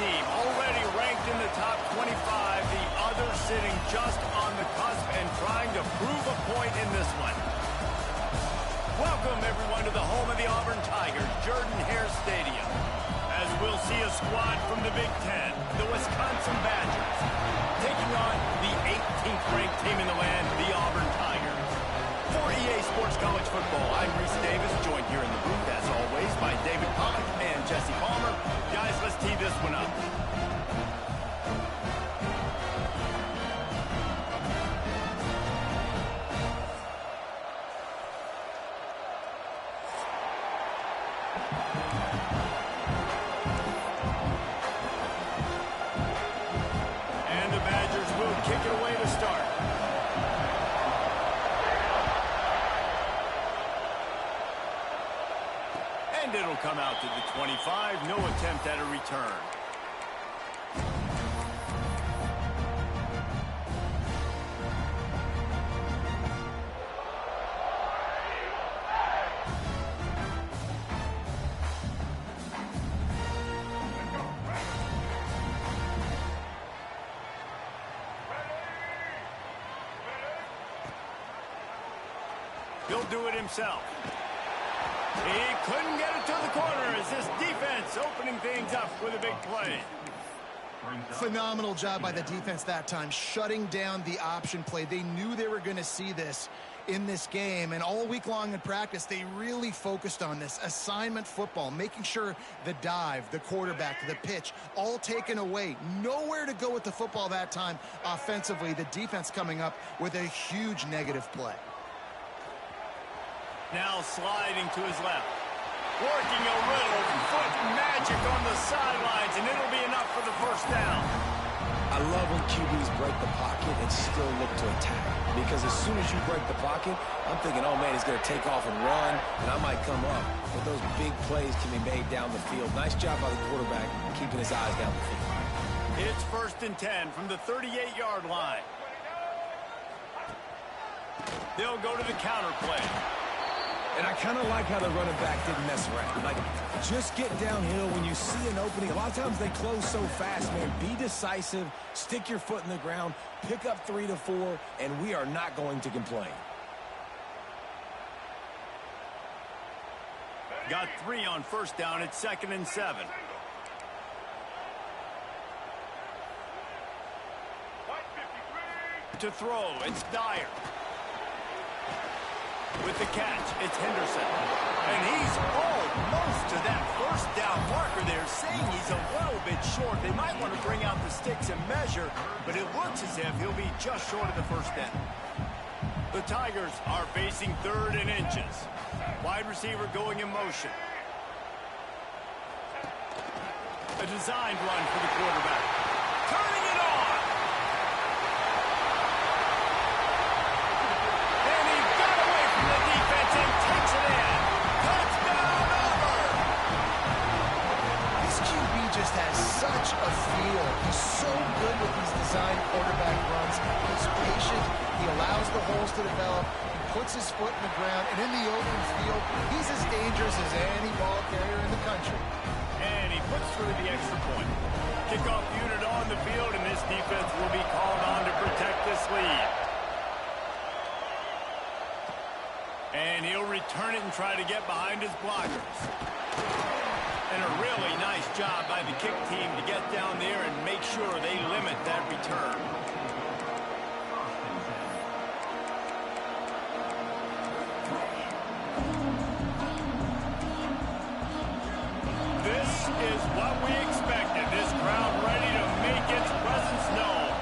team already ranked in the top 25, the other sitting just on the cusp and trying to prove a point in this one. Welcome, everyone, to the home of the Auburn Tigers, Jordan-Hare Stadium. As we'll see a squad from the Big Ten, the Wisconsin Badgers, taking on the 18th ranked team in the land, the Auburn Tigers. For EA Sports College Football, I'm Reese Davis, joined here in the booth, as always, by David Pollack and Jesse Palmer. Guys, let's tee this one up. And the Badgers will kick it away to start. And it'll come out to the 25. No attempt at a return. He'll do it himself. He couldn't get it to the corner as this defense opening things up with a big play. Phenomenal job by the defense that time, shutting down the option play. They knew they were going to see this in this game, and all week long in practice, they really focused on this assignment football, making sure the dive, the quarterback, the pitch, all taken away. Nowhere to go with the football that time offensively. The defense coming up with a huge negative play. Now sliding to his left. Working a little foot magic on the sidelines, and it'll be enough for the first down. I love when QBs break the pocket and still look to attack. Because as soon as you break the pocket, I'm thinking, oh, man, he's going to take off and run, and I might come up. But those big plays can be made down the field. Nice job by the quarterback keeping his eyes down the field. It's 1st and 10 from the 38-yard line. They'll go to the counter play. And I kind of like how the running back didn't mess around. Like, just get downhill when you see an opening. A lot of times they close so fast, man. Be decisive, stick your foot in the ground, pick up 3 to 4, and we are not going to complain. Got 3 on 1st down. It's 2nd and 7. To throw, it's Dyer. With the catch, it's Henderson. And he's almost to that 1st down marker there, saying he's a little bit short. They might want to bring out the sticks and measure, but it looks as if he'll be just short of the 1st down. The Tigers are facing 3rd and inches. Wide receiver going in motion. A designed run for the quarterback. Turning it on! And takes it in. Touchdown, Auburn! This QB just has such a feel. He's so good with these designed quarterback runs. He's patient. He allows the holes to develop. He puts his foot in the ground. And in the open field, he's as dangerous as any ball carrier in the country. And he puts through the extra point. Kickoff unit on the field, and this defense will be called on to protect this lead. And he'll return it and try to get behind his blockers. And a really nice job by the kick team to get down there and make sure they limit that return. This is what we expected. This crowd ready to make its presence known.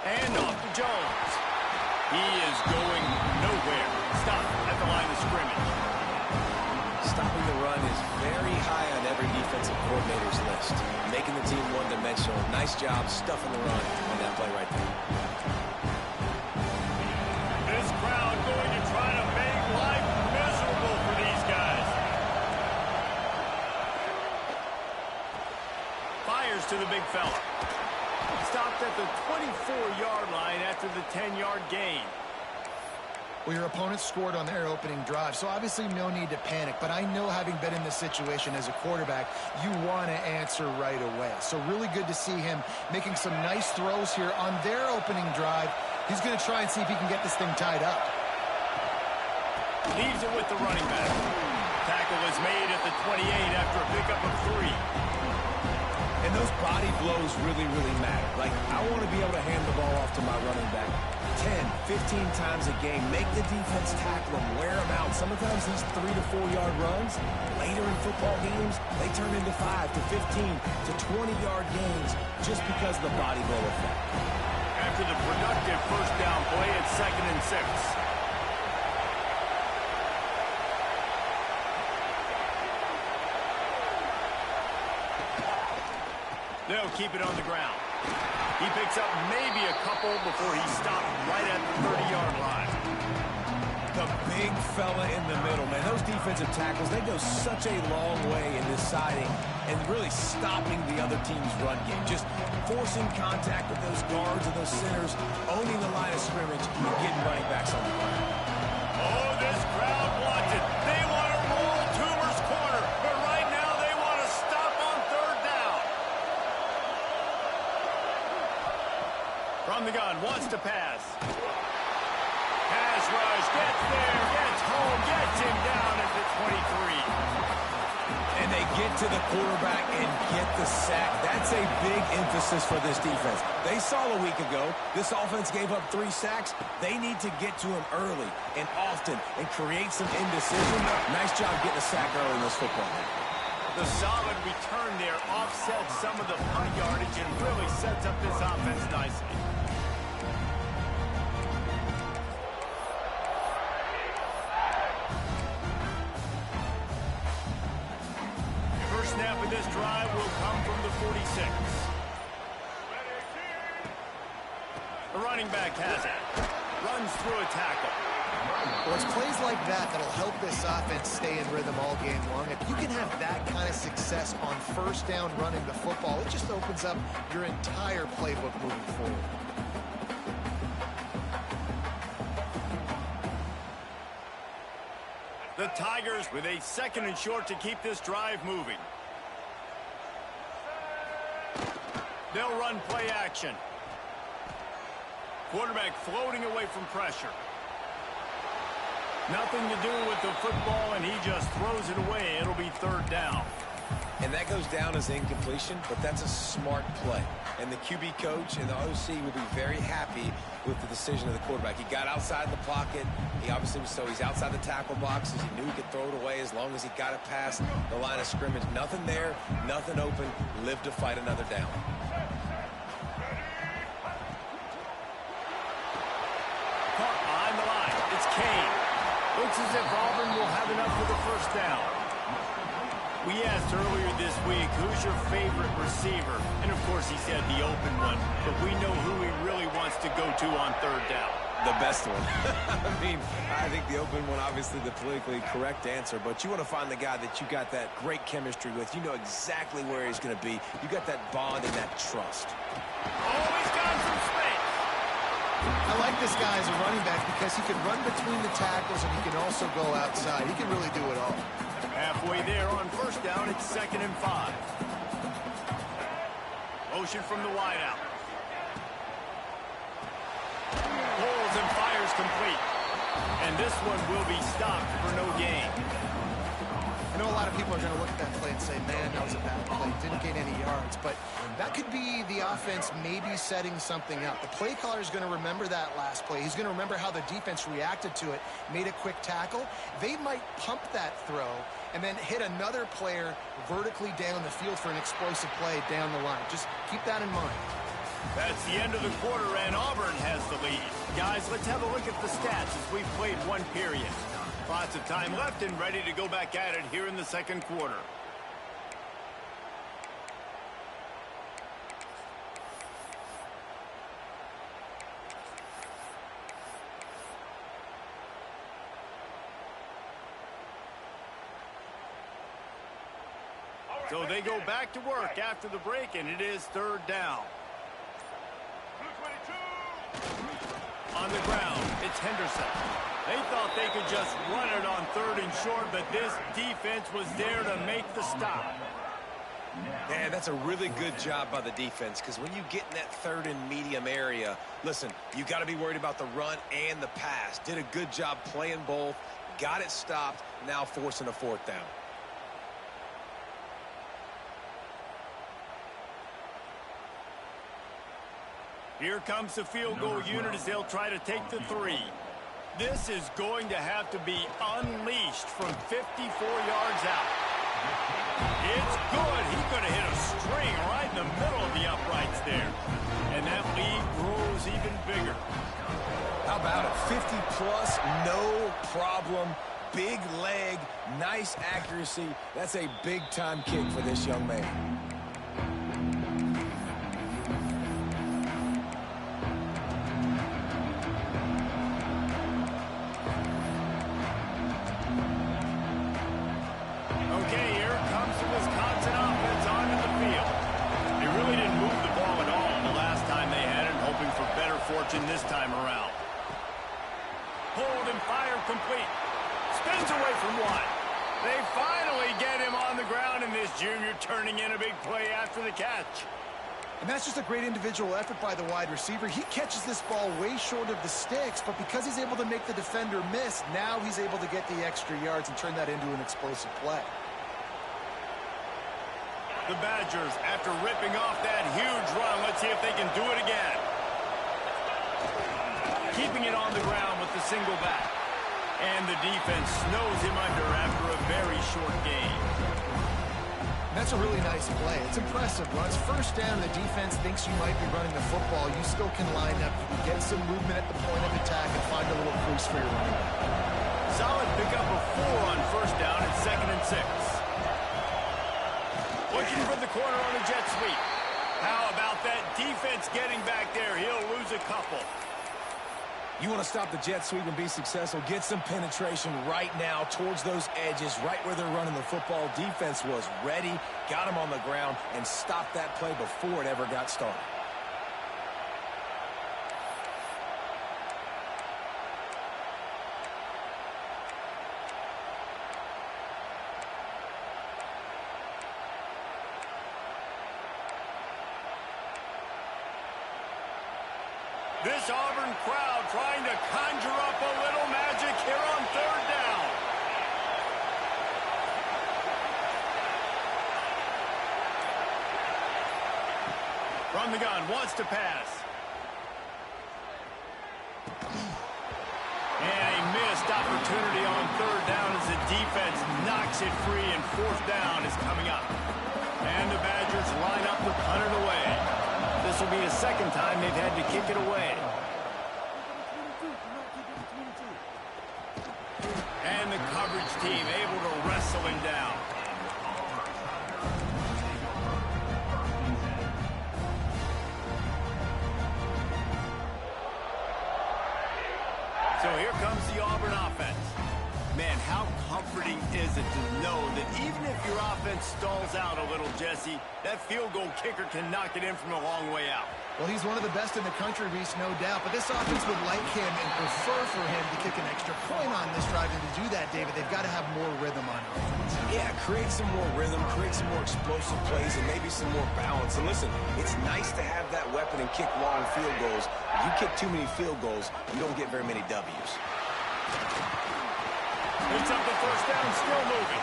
And off to Jones. He is going nowhere. Stop at the line of scrimmage. Stopping the run is very high on every defensive coordinator's list. Making the team one-dimensional. Nice job stuffing the run on that play right there. This crowd going to try to make life miserable for these guys. Fires to the big fella. Stopped at the 24-yard line after the 10-yard gain. Well, your opponent scored on their opening drive, so obviously no need to panic. But I know, having been in this situation as a quarterback, you want to answer right away. So really good to see him making some nice throws here on their opening drive. He's going to try and see if he can get this thing tied up. Leaves it with the running back. Tackle is made at the 28 after a pickup of 3. And those body blows really, really matter. Like, I want to be able to hand the ball off to my running back 10, 15 times a game. Make the defense tackle him, wear him out. Sometimes these 3 to 4 yard runs, later in football games, they turn into 5 to 15 to 20-yard gains just because of the body blow effect. After the productive first down play, it's 2nd and 6. They'll keep it on the ground. He picks up maybe a couple before he's stopped right at the 30-yard line. The big fella in the middle, man. Those defensive tackles, they go such a long way in deciding and really stopping the other team's run game. Just forcing contact with those guards and those centers, owning the line of scrimmage, and getting running backs on the ground. Oh, this crowd wants it. They want to roll Toomer's corner, but right now they want to stop on 3rd down. From the gun, wants to pass. Pass rush, gets there, gets home, gets him down at the 23. And they get to the quarterback and get the sack. That's a big emphasis for this defense. They saw a week ago, this offense gave up 3 sacks. They need to get to him early and often and create some indecision. Nice job getting a sack early in this football game. The solid return there offsets some of the punt yardage and really sets up this offense nicely. Snap of this drive will come from the 46. The running back has it. Runs through a tackle. Well, it's plays like that that'll help this offense stay in rhythm all game long. If you can have that kind of success on 1st down running the football, it just opens up your entire playbook moving forward. The Tigers with a 2nd and short to keep this drive moving. They'll run play action. Quarterback floating away from pressure. Nothing to do with the football, and he just throws it away. It'll be 3rd down. And that goes down as incompletion, but that's a smart play. And the QB coach and the OC will be very happy with the decision of the quarterback. He got outside the pocket. He obviously was, so he's outside the tackle boxes. He knew he could throw it away as long as he got it past the line of scrimmage. Nothing there, nothing open. Live to fight another down. Caught behind the line. It's Kane. Looks as if Auburn will have enough for the 1st down. We asked earlier this week, who's your favorite receiver? And, of course, he said the open one. But we know who he really wants to go to on 3rd down. The best one. I mean, I think the open one, obviously the politically correct answer. But you want to find the guy that you got that great chemistry with. You know exactly where he's going to be. You got that bond and that trust. Oh, he's got some space. I like this guy as a running back because he can run between the tackles and he can also go outside. He can really do it all. Halfway there on 1st down, it's 2nd and 5. Motion from the wideout. Pulls and fires complete. And this one will be stopped for no gain. I know a lot of people are going to look at that play and say, man, that was a bad play. Didn't gain any yards. But that could be the offense maybe setting something up. The play caller is going to remember that last play. He's going to remember how the defense reacted to it, made a quick tackle. They might pump that throw and then hit another player vertically down the field for an explosive play down the line. Just keep that in mind. That's the end of the quarter, and Auburn has the lead. Guys, let's have a look at the stats as we've played 1 period. Lots of time left and ready to go back at it here in the 2nd quarter. So they go back to work after the break, and it is 3rd down. On the ground, it's Henderson. They thought they could just run it on 3rd and short, but this defense was there to make the stop. Man, that's a really good job by the defense, because when you get in that 3rd and medium area, listen, you got to be worried about the run and the pass. Did a good job playing both, got it stopped, now forcing a 4th down. Here comes the field goal unit as they'll try to take the 3. This is going to have to be unleashed from 54 yards out. It's good. He could have hit a string right in the middle of the uprights there. And that lead grows even bigger. How about it? 50-plus, no problem. Big leg, nice accuracy. That's a big-time kick for this young man. This time around. Hold and fire complete. Spins away from one. They finally get him on the ground, and this junior turning in a big play after the catch. And that's just a great individual effort by the wide receiver. He catches this ball way short of the sticks, but because he's able to make the defender miss, now he's able to get the extra yards and turn that into an explosive play. The Badgers, after ripping off that huge run, let's see if they can do it again. Keeping it on the ground with the single back. And the defense snows him under after a very short game. That's a really nice play. It's impressive. When it's 1st down and the defense thinks you might be running the football, you still can line up. You can get some movement at the point of attack and find a little crease for your running back. Solid pickup of 4 on 1st down and 2nd and 6. Looking for the corner on the jet sweep. How about that defense getting back there? He'll lose a couple. You want to stop the jet sweep and be successful, get some penetration right now towards those edges, right where they're running the football. Defense was ready, got him on the ground, and stopped that play before it ever got started. This Auburn crowd trying to conjure up a little magic here on 3rd down. From the gun, wants to pass. And a missed opportunity on 3rd down as the defense knocks it free, and 4th down is coming up. And the Badgers line up to punt it away. This will be the 2nd time they've had to kick it away. And the coverage team able to wrestle him down. So here comes the Auburn offense. Man, how comforting is it to know that even if your offense stalls out a little, Jesse, that field goal kicker can knock it in from a long way out. Well, he's one of the best in the country, Reese, no doubt. But this offense would like him and prefer for him to kick an extra point on this drive. And to do that, David, they've got to have more rhythm on offense. Yeah, create some more rhythm, create some more explosive plays, and maybe some more balance. And listen, it's nice to have that weapon and kick long field goals. If you kick too many field goals, you don't get very many W's. Picks up the 1st down, still moving.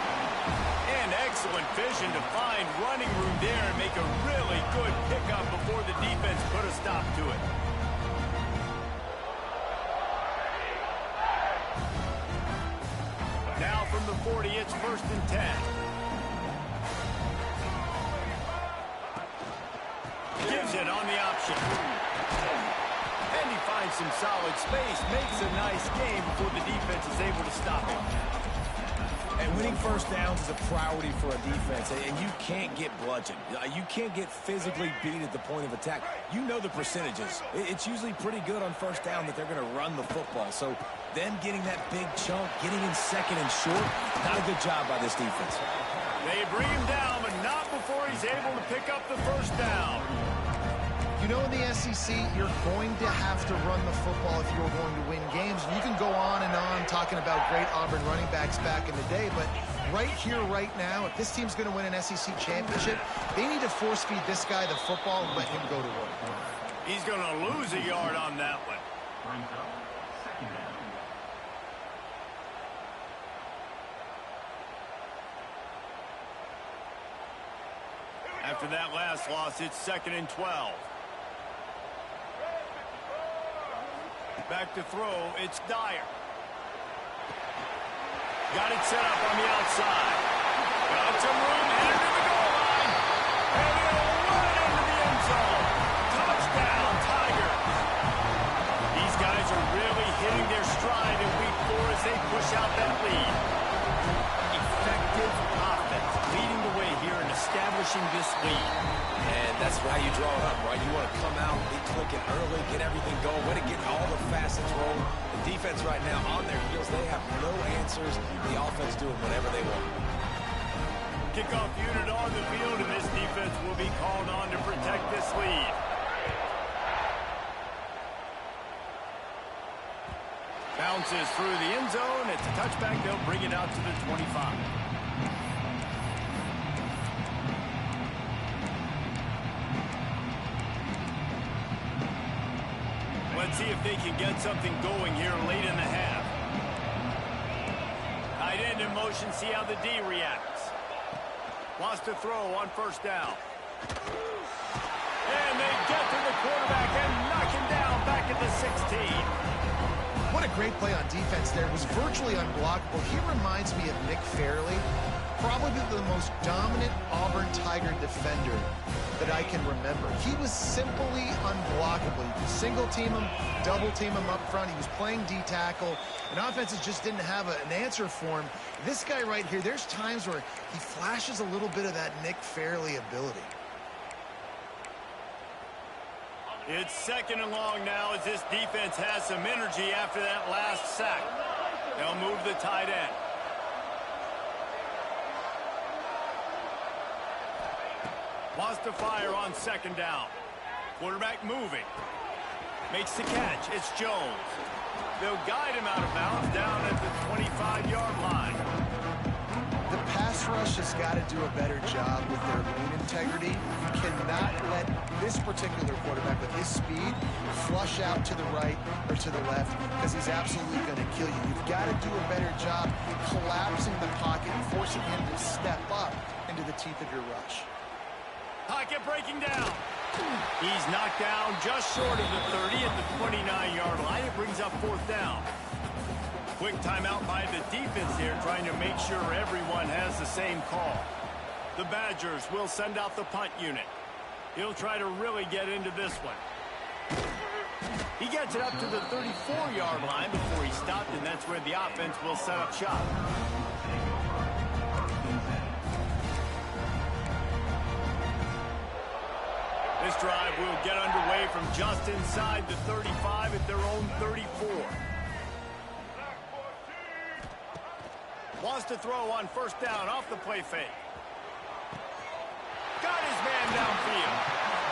And excellent vision to find running room there and make a really good pickup before the defense put a stop to it. Now from the 40, it's 1st and 10. Gives it on the option. And he finds some solid space, makes a nice game before the defense is able to stop him. And winning 1st downs is a priority for a defense, and you can't get bludgeoned. You can't get physically beat at the point of attack. You know the percentages. It's usually pretty good on 1st down that they're going to run the football. So them getting that big chunk, getting in 2nd and short, not a good job by this defense. They bring him down, but not before he's able to pick up the 1st down. You know, in the SEC, you're going to have to run the football if you're going to win games. You can go on and on talking about great Auburn running backs back in the day, but right here, right now, if this team's going to win an SEC championship, they need to force feed this guy the football and let him go to work. He's going to lose a yard on that one. After that last loss, it's 2nd and 12. Back to throw, it's Dyer. Got it set up on the outside. Got some room, headed to the goal line. And it'll run into the end zone. Touchdown, Tigers. These guys are really hitting their stride in week 4 as they push out that lead. Effective offense leading the way here and establishing this lead. And that's how you draw it up, right? You want to come out, be clicking early, get everything going, way to get all the facets rolling. The defense right now on their heels, they have no answers. The offense doing whatever they want. Kickoff unit on the field, and this defense will be called on to protect this lead. Bounces through the end zone. It's a touchback. They'll bring it out to the 25. Let's see if they can get something going here late in the half. Tight end in motion, see how the D reacts. Wants to throw on first down. And they get to the quarterback and knock him down back at the 16. What a great play on defense there. It was virtually unblockable. He reminds me of Nick Fairley, probably the most dominant Auburn Tiger defender that I can remember. He was simply unblockable. You could single team him, double team him up front. He was playing D-tackle, and offenses just didn't have an answer for him. This guy right here, there's times where he flashes a little bit of that Nick Fairley ability. It's 2nd and long now as this defense has some energy after that last sack. They'll move the tight end. Wants to fire on 2nd down. Quarterback moving. Makes the catch. It's Jones. They'll guide him out of bounds down at the 25-yard line. The pass rush has got to do a better job with their lane integrity. You cannot let this particular quarterback with his speed flush out to the right or to the left because he's absolutely going to kill you. You've got to do a better job collapsing the pocket and forcing him to step up into the teeth of your rush. Pocket breaking down. He's knocked down just short of the 30 at the 29-yard line. It brings up 4th down. Quick timeout by the defense here, trying to make sure everyone has the same call. The Badgers will send out the punt unit. He'll try to really get into this one. He gets it up to the 34-yard line before he stopped, and that's where the offense will set up shop. This drive will get underway from just inside the 35 at their own 34. Wants to throw on first down off the play fake. Got his man downfield.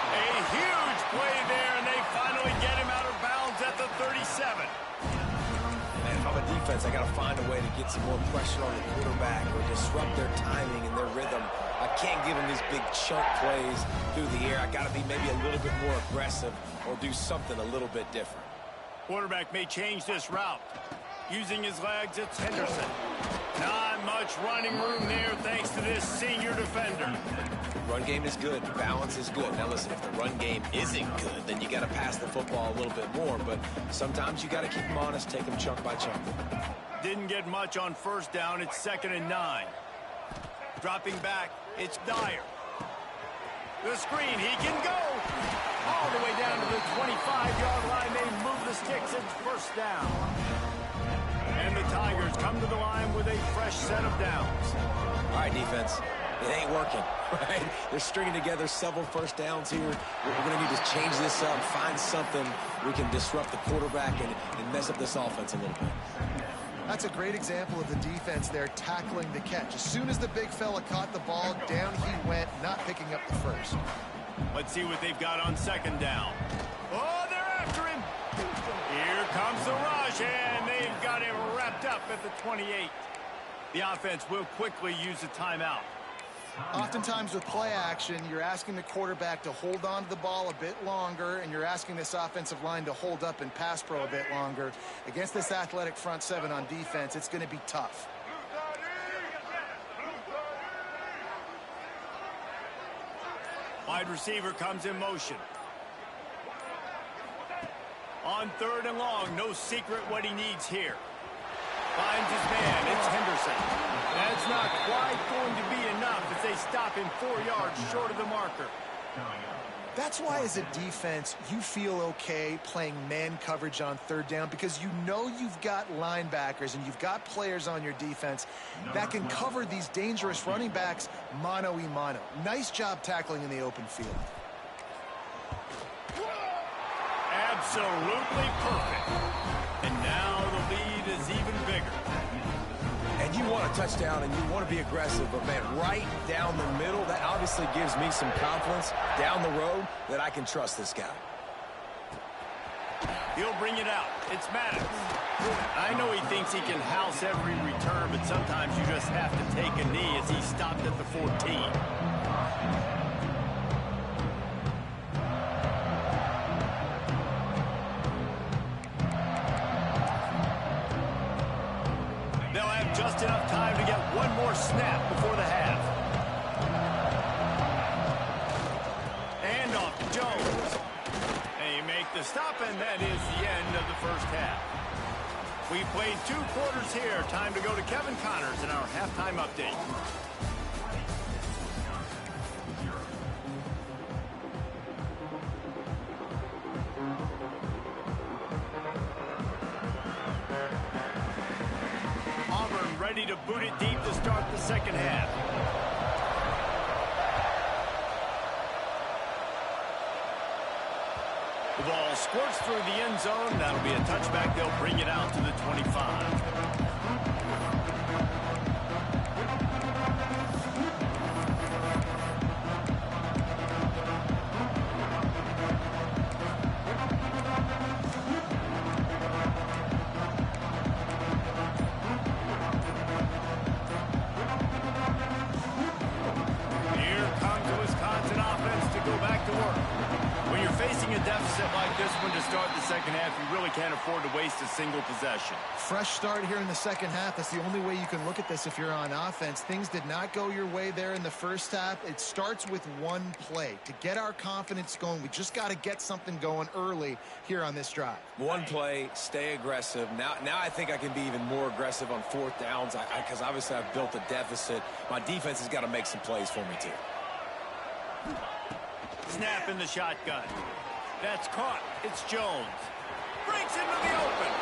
A huge play there, and they finally get him out of bounds at the 37. Man, if I'm a defense, I got to find a way to get some more pressure on the quarterback or disrupt their timing and their rhythm. I can't give them these big chunk plays through the air. I got to be maybe a little bit more aggressive or do something a little bit different. Quarterback may change this route. Using his legs, it's Henderson. Not much running room there thanks to this senior defender. Run game is good. Balance is good. Now listen, if the run game isn't good, then you got to pass the football a little bit more. But sometimes you got to keep them honest, take them chunk by chunk. Didn't get much on first down. It's 2nd and 9. Dropping back, it's Dyer. The screen, he can go. All the way down to the 25-yard line. They move the sticks. It's first down. And the Tigers come to the line with a fresh set of downs. All right, defense. It ain't working, right? They're stringing together several first downs here. We're going to need to change this up, find something we can disrupt the quarterback and mess up this offense a little bit. That's a great example of the defense there tackling the catch. As soon as the big fella caught the ball, down he went, not picking up the first. Let's see what they've got on 2nd down. Oh, they're after him. Here comes the rush, and they've got him wrapped up at the 28. The offense will quickly use a timeout. Oftentimes with play action, you're asking the quarterback to hold on to the ball a bit longer, and you're asking this offensive line to hold up in pass pro a bit longer. Against this athletic front seven on defense, it's going to be tough. Wide receiver comes in motion. On 3rd and long, no secret what he needs here. Finds his man, it's Henderson. That's not quite going to be enough as they stop him 4 yards short of the marker. That's why as a defense, you feel okay playing man coverage on 3rd down, because you know you've got linebackers and you've got players on your defense that can cover these dangerous running backs mano-a-mano. Nice job tackling in the open field. Absolutely perfect. And now the lead is even bigger. And you want a touchdown and you want to be aggressive, but man, right down the middle, that obviously gives me some confidence down the road that I can trust this guy. He'll bring it out. It's Maddox. I know he thinks he can house every return, but sometimes you just have to take a knee as he stopped at the 14. Just enough time to get one more snap before the half. And off to Jones. They make the stop, and that is the end of the first half. We played 2 quarters here. Time to go to Kevin Connors in our halftime update. Ready to boot it deep to start the second half. The ball squirts through the end zone. That'll be a touchback. They'll bring it out to the 25. Second half, you really can't afford to waste a single possession. Fresh start here in the second half. That's the only way you can look at this if you're on offense. Things did not go your way there in the first half. It starts with one play. To get our confidence going, we just got to get something going early here on this drive. One play, stay aggressive. Now I think I can be even more aggressive on 4th downs because obviously I've built a deficit. My defense has got to make some plays for me too. Snap in the shotgun. That's caught. It's Jones. Breaks into the open.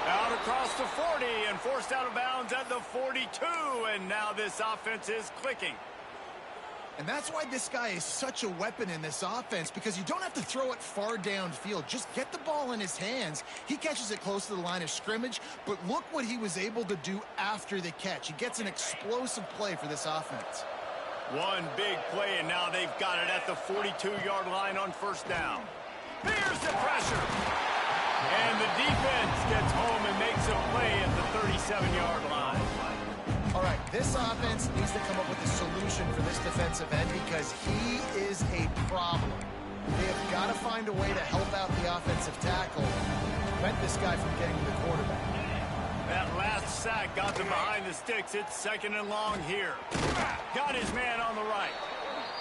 Out across the 40 and forced out of bounds at the 42. And now this offense is clicking. And that's why this guy is such a weapon in this offense, because you don't have to throw it far downfield. Just get the ball in his hands. He catches it close to the line of scrimmage, but look what he was able to do after the catch. He gets an explosive play for this offense. One big play, and now they've got it at the 42-yard line on 1st down. Here's the pressure. And the defense gets home and makes a play at the 37-yard line. All right, this offense needs to come up with a solution for this defensive end because he is a problem. They have got to find a way to help out the offensive tackle, prevent this guy from getting to the quarterback. That last sack got them behind the sticks. It's 2nd and long here. Got his man on the right.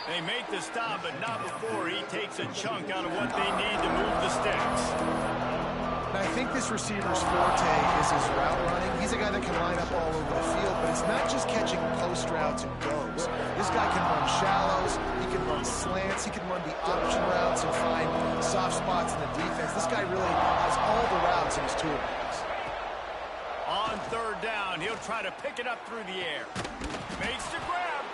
They make the stop, but not before he takes a chunk out of what they need to move the sticks. Now, I think this receiver's forte is his route running. He's a guy that can line up all over the field, but it's not just catching post routes and goes. This guy can run shallows, he can run slants, he can run the option routes and find soft spots in the defense. This guy really has all the routes in his toolbox. On 3rd down, he'll try to pick it up through the air. Makes the grab.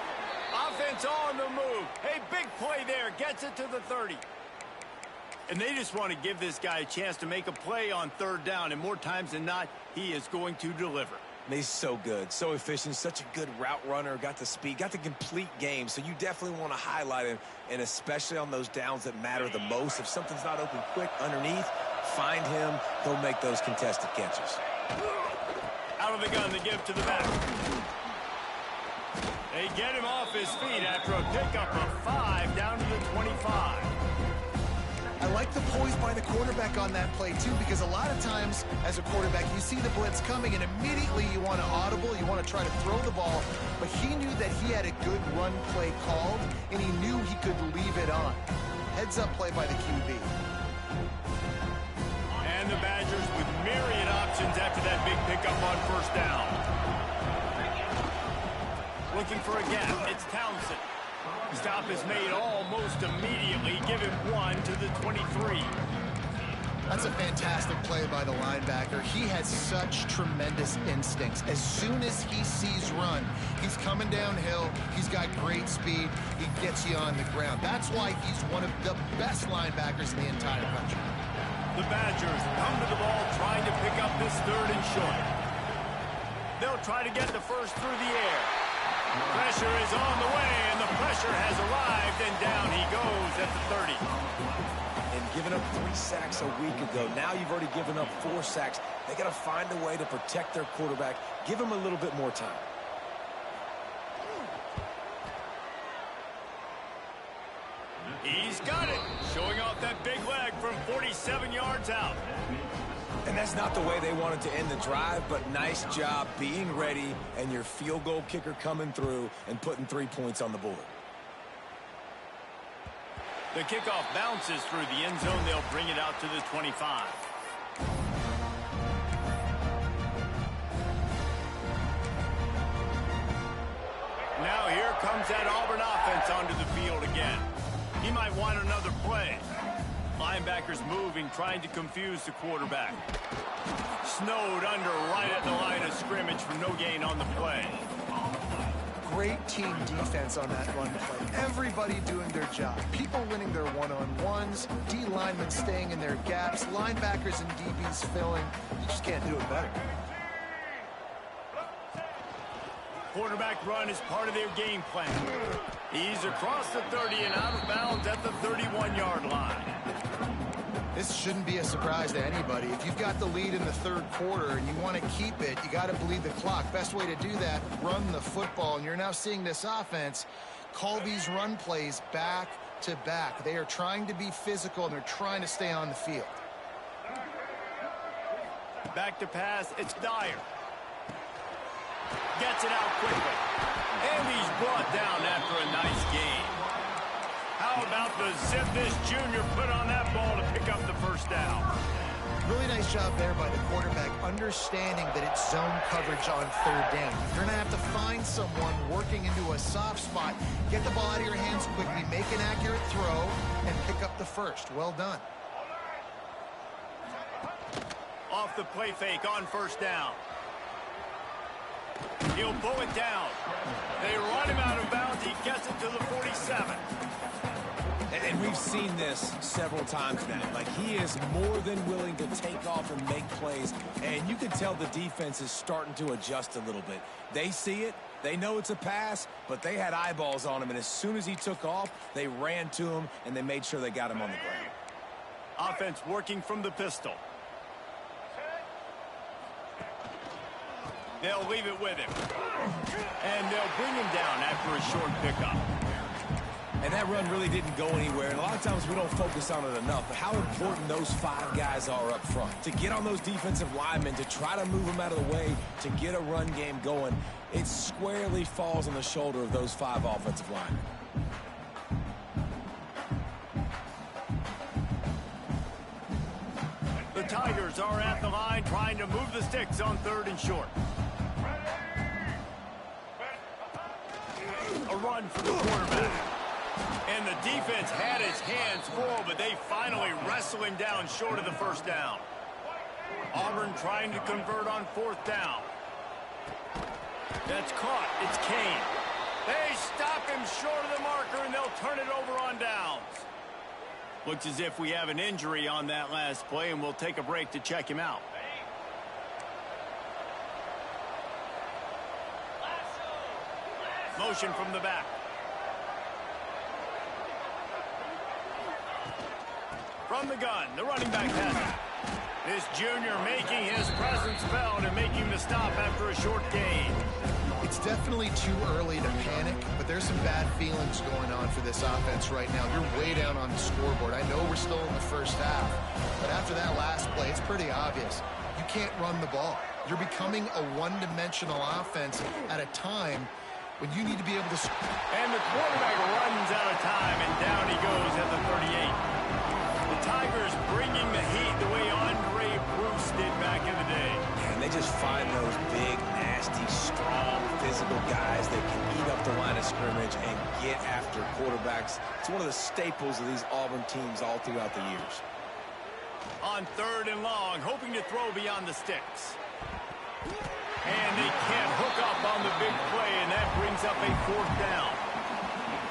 Offense on the move. Hey, big play there. Gets it to the 30. And they just want to give this guy a chance to make a play on 3rd down. And more times than not, he is going to deliver. He's so good, so efficient, such a good route runner, got the speed, got the complete game. So you definitely want to highlight him, and especially on those downs that matter the most. If something's not open quick underneath, find him. He'll make those contested catches. Out of the gun, they give to the back. They get him off his feet after a pickup of 5 down to the 25. I like the poise by the quarterback on that play, too, because a lot of times as a quarterback, you see the blitz coming, and immediately you want to audible, you want to try to throw the ball, but he knew that he had a good run play called, and he knew he could leave it on. Heads-up play by the QB. And the Badgers with myriad options after that big pickup on first down. Looking for a gap, it's Townsend. Stop is made almost immediately. Give him 1 to the 23. That's a fantastic play by the linebacker. He has such tremendous instincts. As soon as he sees run, he's coming downhill. He's got great speed. He gets you on the ground. That's why he's one of the best linebackers in the entire country. The Badgers come to the ball trying to pick up this 3rd and short. They'll try to get the first through the air. Pressure is on the way, and the pressure has arrived, and down he goes at the 30. And giving up 3 sacks a week ago, now you've already given up 4 sacks. They got to find a way to protect their quarterback. Give him a little bit more time. He's got it, showing off that big leg from 47 yards out. And that's not the way they wanted to end the drive, but nice job being ready and your field goal kicker coming through and putting 3 points on the board. The kickoff bounces through the end zone. They'll bring it out to the 25. Now here comes that Auburn offense onto the field again. He might want another play. Linebackers moving, trying to confuse the quarterback. Snowed under right at the line of scrimmage for no gain on the play. Great team defense on that run play. Everybody doing their job. People winning their one-on-ones, D linemen staying in their gaps, linebackers and DBs filling. You just can't do it better. Quarterback run is part of their game plan. He's across the 30 and out of bounds at the 31-yard line. This shouldn't be a surprise to anybody. If you've got the lead in the 3rd quarter and you want to keep it, you got to bleed the clock. Best way to do that, run the football. And you're now seeing this offense call these run plays back to back. They are trying to be physical, and they're trying to stay on the field. Back to pass, it's Dyer. Gets it out quickly. And he's brought down after a nice gain. How about the zip this junior put on that ball to pick up the first down? Really nice job there by the quarterback, understanding that it's zone coverage on 3rd down. You're going to have to find someone working into a soft spot, get the ball out of your hands quickly, make an accurate throw, and pick up the first. Well done. Off the play fake on first down. He'll pull it down. They run him out of bounds. He gets it to the 47. And we've seen this several times now. Like, he is more than willing to take off and make plays. And you can tell the defense is starting to adjust a little bit. They see it. They know it's a pass, but they had eyeballs on him. And as soon as he took off, they ran to him, and they made sure they got him on the ground. Offense working from the pistol. They'll leave it with him. And they'll bring him down after a short pickup. And that run really didn't go anywhere. And a lot of times we don't focus on it enough. But how important those 5 guys are up front. To get on those defensive linemen, to try to move them out of the way, to get a run game going, it squarely falls on the shoulder of those 5 offensive linemen. The Tigers are at the line trying to move the sticks on 3rd and short. A run for the quarterback. And the defense had his hands full, but they finally wrestle him down short of the first down. Auburn trying to convert on 4th down. That's caught. It's Kane. They stop him short of the marker, and they'll turn it over on downs. Looks as if we have an injury on that last play, and we'll take a break to check him out. Motion from the back. From the gun, the running back has it. This junior making his presence felt and making the stop after a short gain. It's definitely too early to panic, but there's some bad feelings going on for this offense right now. You're way down on the scoreboard. I know we're still in the first half, but after that last play, it's pretty obvious. You can't run the ball. You're becoming a one-dimensional offense at a time when you need to be able to... And the quarterback runs out of time, and down he goes at the 38. The Tigers bringing the heat the way Andre Bruce did back in the day. And they just find those big, nasty, strong, physical guys that can eat up the line of scrimmage and get after quarterbacks. It's one of the staples of these Auburn teams all throughout the years. On 3rd and long, hoping to throw beyond the sticks. And they can't hook up on the big play, and that brings up a 4th down.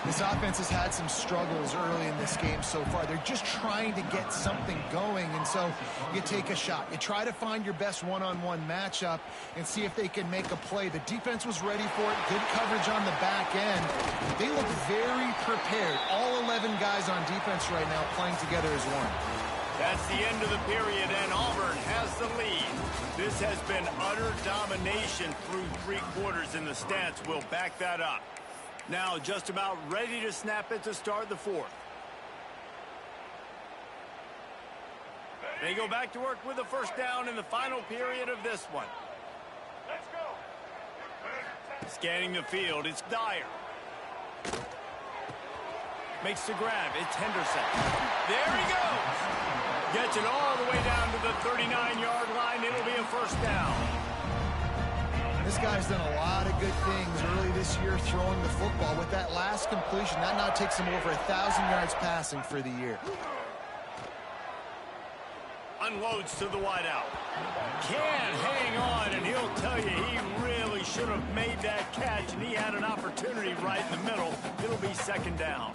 This offense has had some struggles early in this game so far. They're just trying to get something going, and so you take a shot. You try to find your best one-on-one matchup and see if they can make a play. The defense was ready for it. Good coverage on the back end. They look very prepared. All 11 guys on defense right now playing together as one. That's the end of the period, and Auburn has the lead. This has been utter domination through 3 quarters, and the stats will back that up. Now just about ready to snap it to start the 4th. They go back to work with the 1st down in the final period of this one. Let's go. Scanning the field, it's Dyer. Makes the grab, it's Henderson. There he goes. Gets it all the way down to the 39-yard line. It'll be a 1st down. This guy's done a lot of good things early this year throwing the football. With that last completion, that now takes him over 1,000 yards passing for the year. Unloads to the wideout. Can't hang on, and he'll tell you he really should have made that catch, and he had an opportunity right in the middle. It'll be 2nd down.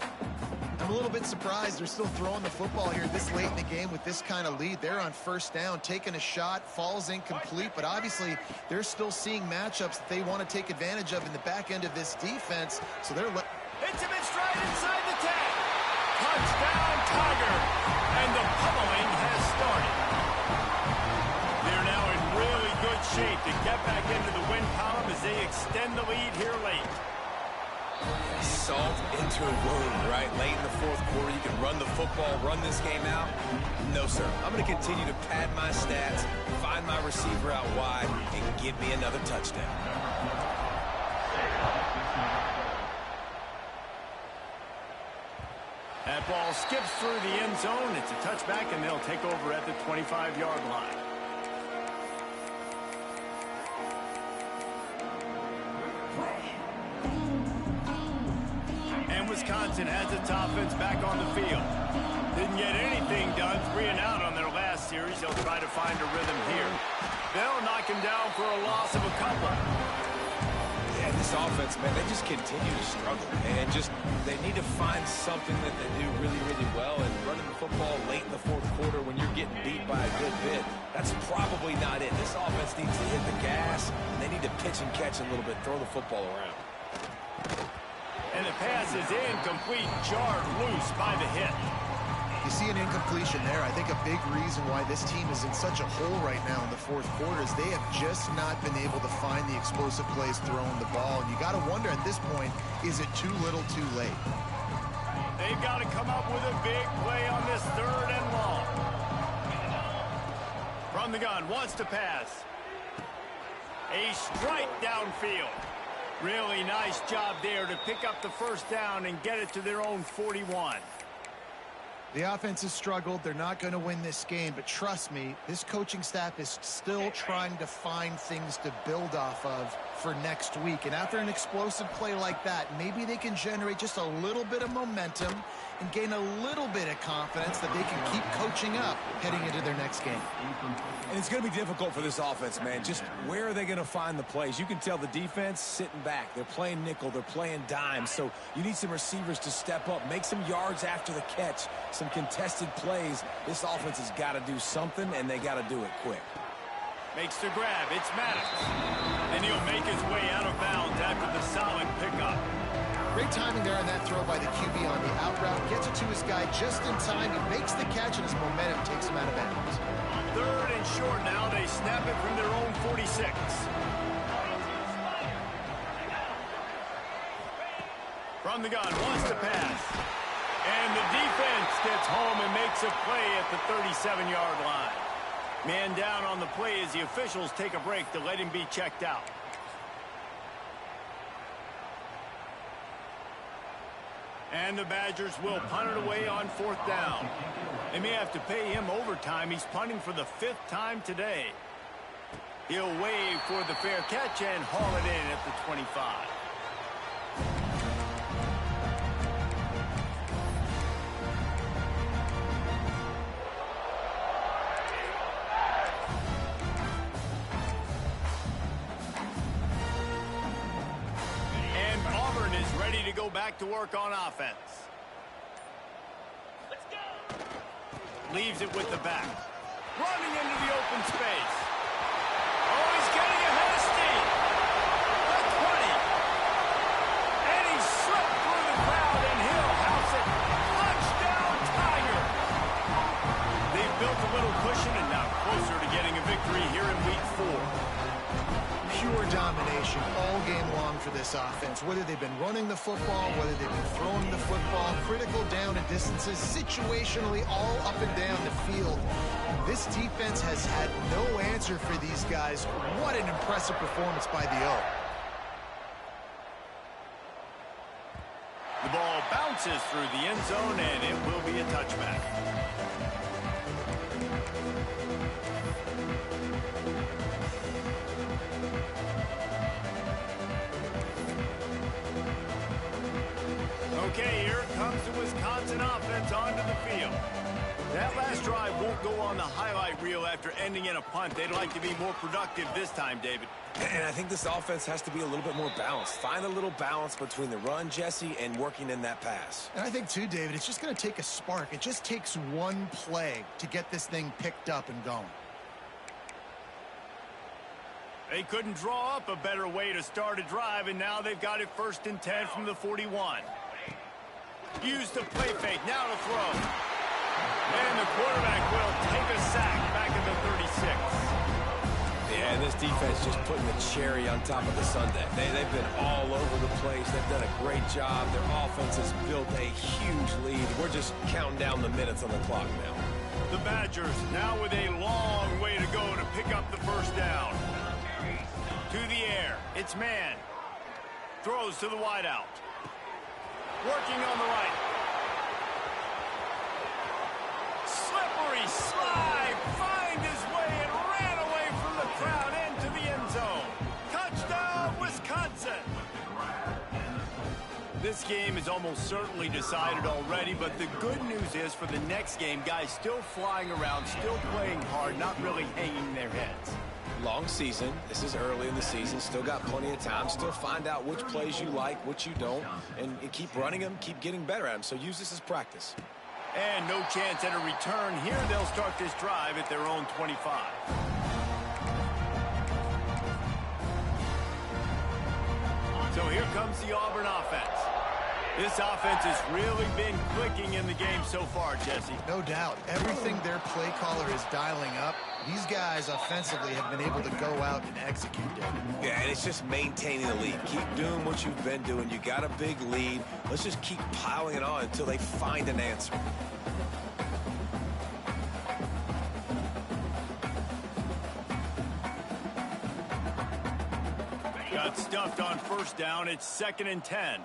I'm a little bit surprised they're still throwing the football here this late in the game with this kind of lead. They're on 1st down, taking a shot, falls incomplete, but obviously they're still seeing matchups that they want to take advantage of in the back end of this defense. So they're... Hits him in stride inside the 10. Touchdown, Tiger. And the pummeling has started. They're now in really good shape to get back into the win column as they extend the lead here late. Salt into a wound, right? Late in the 4th quarter, you can run the football, run this game out. No, sir. I'm going to continue to pad my stats, find my receiver out wide, and give me another touchdown. That ball skips through the end zone. It's a touchback, and they'll take over at the 25-yard line. Wisconsin has its offense back on the field. Didn't get anything done, 3 and out on their last series. They'll try to find a rhythm here. They'll knock him down for a loss of a couple. Yeah, this offense, man, they just continue to struggle. And they need to find something that they do really, really well. And running the football late in the 4th quarter when you're getting beat by a good bit, that's probably not it. This offense needs to hit the gas, and they need to pitch and catch a little bit, throw the football around. And the pass is incomplete, jarred loose by the hit. You see an incompletion there. I think a big reason why this team is in such a hole right now in the 4th quarter is they have just not been able to find the explosive plays throwing the ball. And you got to wonder at this point, is it too little too late? They've got to come up with a big play on this 3rd and long. From the gun, wants to pass. A strike downfield. Really nice job there to pick up the 1st down and get it to their own 41. The offense has struggled. They're not going to win this game, but trust me, this coaching staff is still trying to find things to build off of for next week. And after an explosive play like that, maybe they can generate just a little bit of momentum and gain a little bit of confidence that they can keep coaching up heading into their next game. And it's going to be difficult for this offense, man. Just where are they going to find the plays? You can tell the defense sitting back. They're playing nickel. They're playing dime. So you need some receivers to step up, make some yards after the catch, some contested plays. This offense has got to do something, and they got to do it quick. Makes the grab. It's Maddox. And he'll make his way out of bounds after the solid pickup. Great timing there on that throw by the QB on the out route. Gets it to his guy just in time. He makes the catch, and his momentum takes him out of bounds. 3rd and short now. They snap it from their own 46. From the gun, wants to pass. And the defense gets home and makes a play at the 37-yard line. Man down on the play as the officials take a break to let him be checked out. And the Badgers will punt it away on 4th down. They may have to pay him overtime. He's punting for the 5th time today. He'll wave for the fair catch and haul it in at the 25. Auburn is ready to go back to work on offense. Let's go. Leaves it with the back. Running into the open space. Oh, he's getting ahead of steam. The 20. And he slipped through the crowd, and he'll house it. Touchdown, Tiger. They've built a little cushion and now closer to getting a victory here in Week 4. Pure domination all game long for this offense. Whether they've been running the football, whether they've been throwing the football, critical down and distances, situationally all up and down the field. This defense has had no answer for these guys. What an impressive performance by the O. The ball bounces through the end zone, and it will be a touchback. Okay, here comes the Wisconsin offense onto the field. That last drive won't go on the highlight reel after ending in a punt. They'd like to be more productive this time, David. And I think this offense has to be a little bit more balanced. Find a little balance between the run, Jesse, and working in that pass. And I think, too, David, it's just going to take a spark. It just takes one play to get this thing picked up and going. They couldn't draw up a better way to start a drive, and now they've got it 1st and 10 from the 41. Use the play fake, now to throw. And the quarterback will take a sack back at the 36. Yeah, and this defense just putting the cherry on top of the sundae. They've been all over the place. They've done a great job. Their offense has built a huge lead. We're just counting down the minutes on the clock now. The Badgers now with a long way to go to pick up the 1st down. To the air, it's man. Throws to the wideout. Working on the right. Slippery slide. Find his way and ran away from the crowd into the end zone. Touchdown, Wisconsin. This game is almost certainly decided already, but the good news is for the next game, guys still flying around, still playing hard, not really hanging their heads. Long season. This is early in the season. Still got plenty of time. Still find out which plays you like, which you don't, and keep running them, keep getting better at them. So use this as practice. And no chance at a return here. They'll start this drive at their own 25. So here comes the Auburn offense. This offense has really been clicking in the game so far, Jesse. No doubt. Everything their play caller is dialing up, these guys offensively have been able to go out and execute it. Yeah, and it's just maintaining the lead. Keep doing what you've been doing. You got a big lead. Let's just keep piling it on until they find an answer. Got stuffed on 1st down. It's 2nd and 10.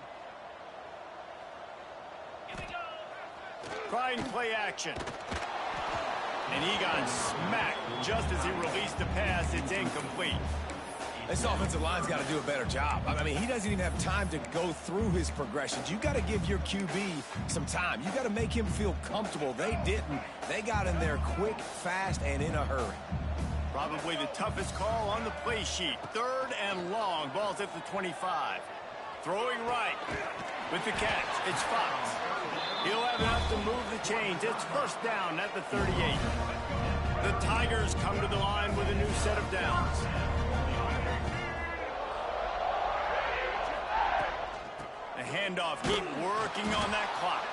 Trying play action. And he got smacked just as he released the pass. It's incomplete. This offensive line's got to do a better job. I mean, he doesn't even have time to go through his progressions. You got to give your QB some time. You got to make him feel comfortable. They didn't. They got in there quick, fast, and in a hurry. Probably the toughest call on the play sheet. 3rd and long. Ball's at the 25. Throwing right with the catch. It's Fox. He'll have enough to move the chains. It's 1st down at the 38. The Tigers come to the line with a new set of downs. The handoff, keep working on that clock.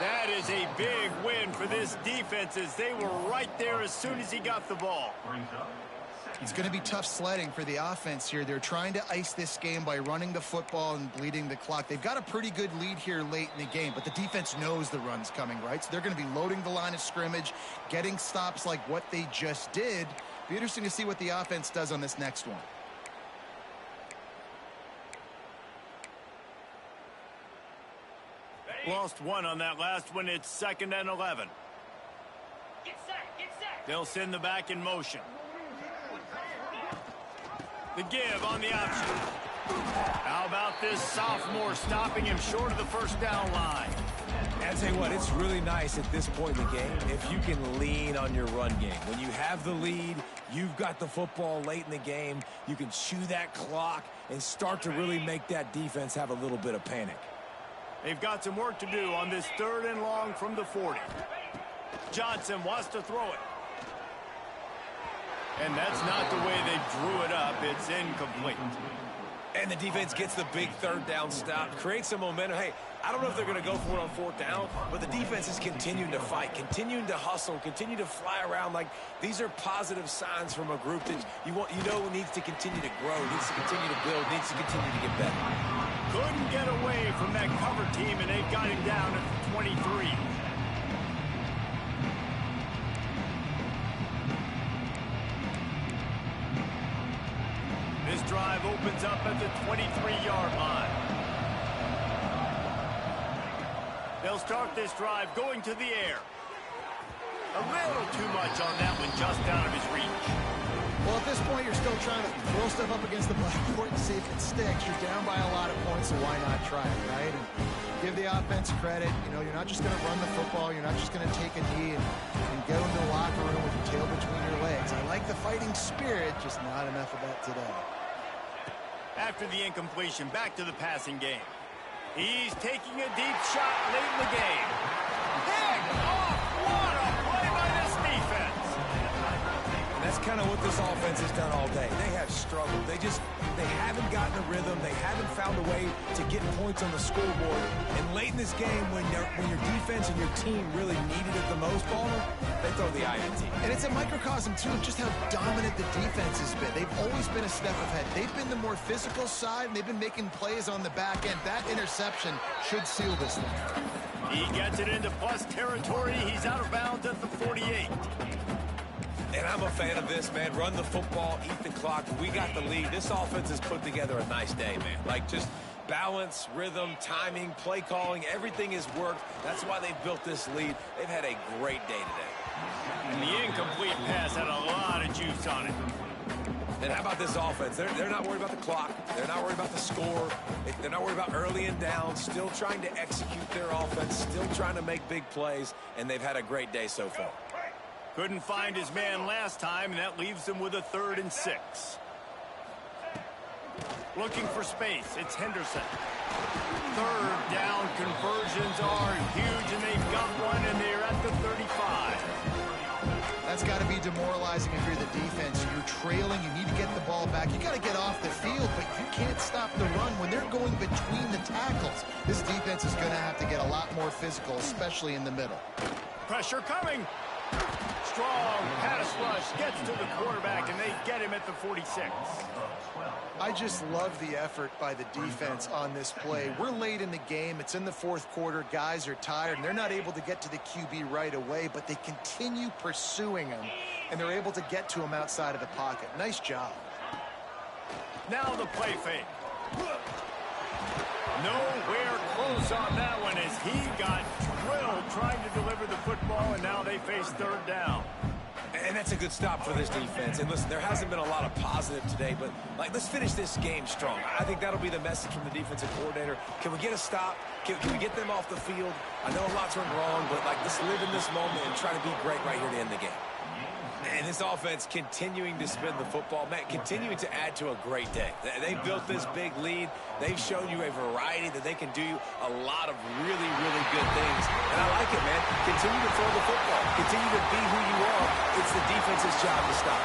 That is a big win for this defense as they were right there as soon as he got the ball. It's going to be tough sledding for the offense here. They're trying to ice this game by running the football and bleeding the clock. They've got a pretty good lead here late in the game, but the defense knows the run's coming, right? So they're going to be loading the line of scrimmage, getting stops like what they just did. Be interesting to see what the offense does on this next one. Lost one on that last one. It's 2nd and 11. Get set. They'll send the back in motion. The give on the option. How about this sophomore stopping him short of the first down line? I'll tell you what, it's really nice at this point in the game if you can lean on your run game. When you have the lead, you've got the football late in the game, you can chew that clock and start to really make that defense have a little bit of panic. They've got some work to do on this 3rd and long from the 40. Johnson wants to throw it. And that's not the way they drew it up. It's incomplete. And the defense gets the big 3rd down stop, creates some momentum. Hey, I don't know if they're going to go for it on 4th down, but the defense is continuing to fight, continuing to hustle, continue to fly around. Like, these are positive signs from a group that you know needs to continue to grow, needs to continue to build, needs to continue to get better. Couldn't get away from that cover team, and they've got him down at the 23. This drive opens up at the 23-yard line. They'll start this drive going to the air. A little too much on that one, just out of his reach. Well, at this point, you're still trying to throw stuff up against the blackboard and see if it sticks. You're down by a lot of points, so why not try it, right? And give the offense credit. You know, you're not just going to run the football. You're not just going to take a knee and go into the locker room with your tail between your legs. I like the fighting spirit, just not enough of that today. After the incompletion, back to the passing game. He's taking a deep shot late in the game. Pick off! What a play by this defense! And that's kind of what this offense has done all day. They have struggled. They haven't gotten a rhythm. They haven't found a way to get points on the scoreboard. And late in this game, when your defense and your team really needed it the most, Ballmer, they throw the INT. And it's a microcosm, too, of just how dominant the defense has been. They've always been a step ahead. They've been the more physical side, and they've been making plays on the back end. That interception should seal this thing. He gets it into plus territory. He's out of bounds at the 48. And I'm a fan of this, man. Run the football, eat the clock. We got the lead. This offense has put together a nice day, man. Like, just balance, rhythm, timing, play calling, everything has worked. That's why they've built this lead. They've had a great day today. And the incomplete pass had a lot of juice on it. And how about this offense? They're not worried about the clock. They're not worried about the score. They're not worried about early and down. Still trying to execute their offense. Still trying to make big plays. And they've had a great day so far. Couldn't find his man last time, and that leaves him with a 3rd and 6. Looking for space. It's Henderson. 3rd down conversions are huge, and they've got one, and they're at the 35. That's got to be demoralizing if you're the defense. You're trailing. You need to get the ball back. You got to get off the field, but you can't stop the run when they're going between the tackles. This defense is going to have to get a lot more physical, especially in the middle. Pressure coming. Strong pass rush gets to the quarterback, and they get him at the 46. I just love the effort by the defense on this play. We're late in the game. It's in the 4th quarter. Guys are tired, and they're not able to get to the QB right away, but they continue pursuing him, and they're able to get to him outside of the pocket. Nice job. Now the play fake. Nowhere close on that one as he got drilled trying to deliver the football, and now they face 3rd down. And that's a good stop for this defense. And listen, there hasn't been a lot of positive today, but like, let's finish this game strong. I think that'll be the message from the defensive coordinator. Can we get a stop? Can we get them off the field? I know a lot's went wrong, but like, let's live in this moment and try to be great right here to end the game. And this offense continuing to spin the football, man, continuing to add to a great day. They've built this big lead. They've shown you a variety that they can do a lot of really, really good things. And I like it, man. Continue to throw the football. Continue to be who you are. It's the defense's job to stop.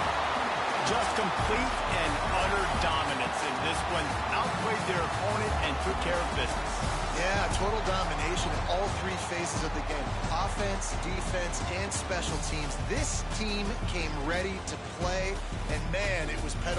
Just complete and utter dominance in this one. Outplayed their opponent and took care of business. Yeah, total domination in all three phases of the game. Offense, defense, and special teams. This team came ready to play, and man, it was pedal